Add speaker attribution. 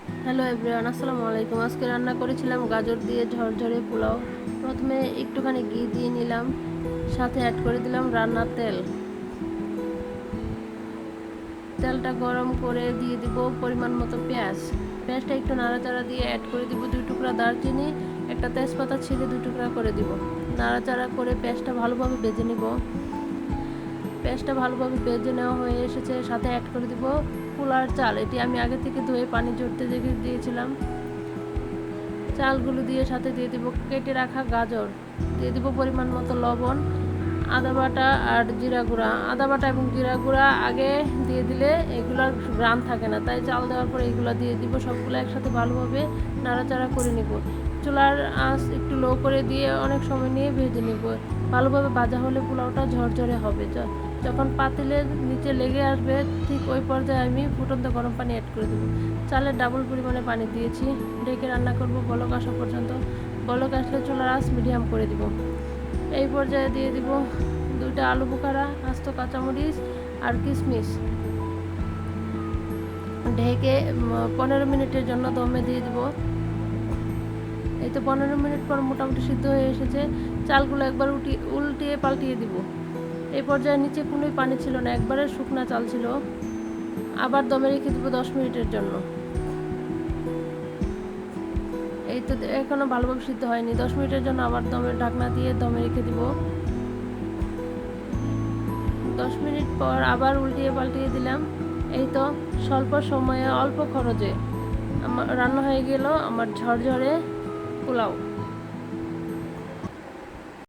Speaker 1: Hello everyone, আসসালামু আলাইকুম। আজকে রান্না করেছিলাম গাজর দিয়ে ঝরঝরে পোলাও। প্রথমে একটুখানি ঘি দিয়ে নিলাম, সাথে অ্যাড করে দিলাম রান্নার তেল। তেলটা গরম করে দিয়ে দিব পরিমাণ মতো পেঁয়াজ। পেঁয়াজটা একটু নাড়াচাড়া দিয়ে অ্যাড করে দিব 2 টুকরা দারচিনি, একটা তেজপাতা ছিঁড়ে 2 টুকরা করে দিব। নাড়াচাড়া করে পেঁয়াজটা ভালোভাবে ভেজে নিব। পেঁয়াজটা ভালোভাবে ভেজে নেওয়া হয়ে এসেছে, সাথে অ্যাড করে দিব পোলার চাল। এটি আমি আগে থেকে ধুয়ে পানি ঝরতে রেখে দিয়েছিলাম। চালগুলো দিয়ে সাথে দিয়ে দিব কেটে রাখা গাজর, দিয়ে দিব পরিমাণ মতো লবণ, আদা বাটা আর জিরা গুঁড়া। আদা বাটা এবং জিরা গুঁড়া আগে দিয়ে দিলে এগুলোর গ্রাম থাকে না, তাই চাল দেওয়ার পরে এগুলো দিয়ে দিব। সবগুলো একসাথে ভালোভাবে নাড়াচাড়া করে নিব। চুলার আঁচ একটু লো করে দিয়ে অনেক সময় নিয়ে ভেজে নিব। ভালোভাবে ভাজা হলে পোলাওটা ঝরঝরে হবে। যখন পাতিলের নিচে লেগে আসবে ঠিক ওই পর্যায়ে আমি ফুটন্ত গরম পানি অ্যাড করে দেবো। চালের ডাবল পরিমাণে পানি দিয়েছি। ঢেকে রান্না করব বলক আসা পর্যন্ত। বলক আসলে চুলার আঁচ মিডিয়াম করে দিব। এই পর্যায়ে দিয়ে দিব 2টা আলু বোখারা, আস্ত কাঁচামরিচ আর কিশমিশ। ঢেকে 15 মিনিটের জন্য দমে দিয়ে দিব। এই তো 15 মিনিট পর মোটামুটি সিদ্ধ হয়ে এসেছে। চালগুলো একবার উল্টিয়ে পাল্টিয়ে দিব। এই পর্যায়ে নিচে কোনোই পানি ছিল না, একবারে শুকনা চাল ছিল। আবার দমে রেখে দিব 10 মিনিটের জন্য। এই তো এখনো ভালোভাবে সিদ্ধ হয়নি। 10 মিনিটের জন্য আবার দমের ঢাকনা দিয়ে দমে রেখে দিব। 10 মিনিট পর আবার উল্টিয়ে পাল্টিয়ে দিলাম। এই তো স্বল্প সময়ে অল্প খরচে আমার রান্না হয়ে গেল আমার ঝরঝরে পোলাও।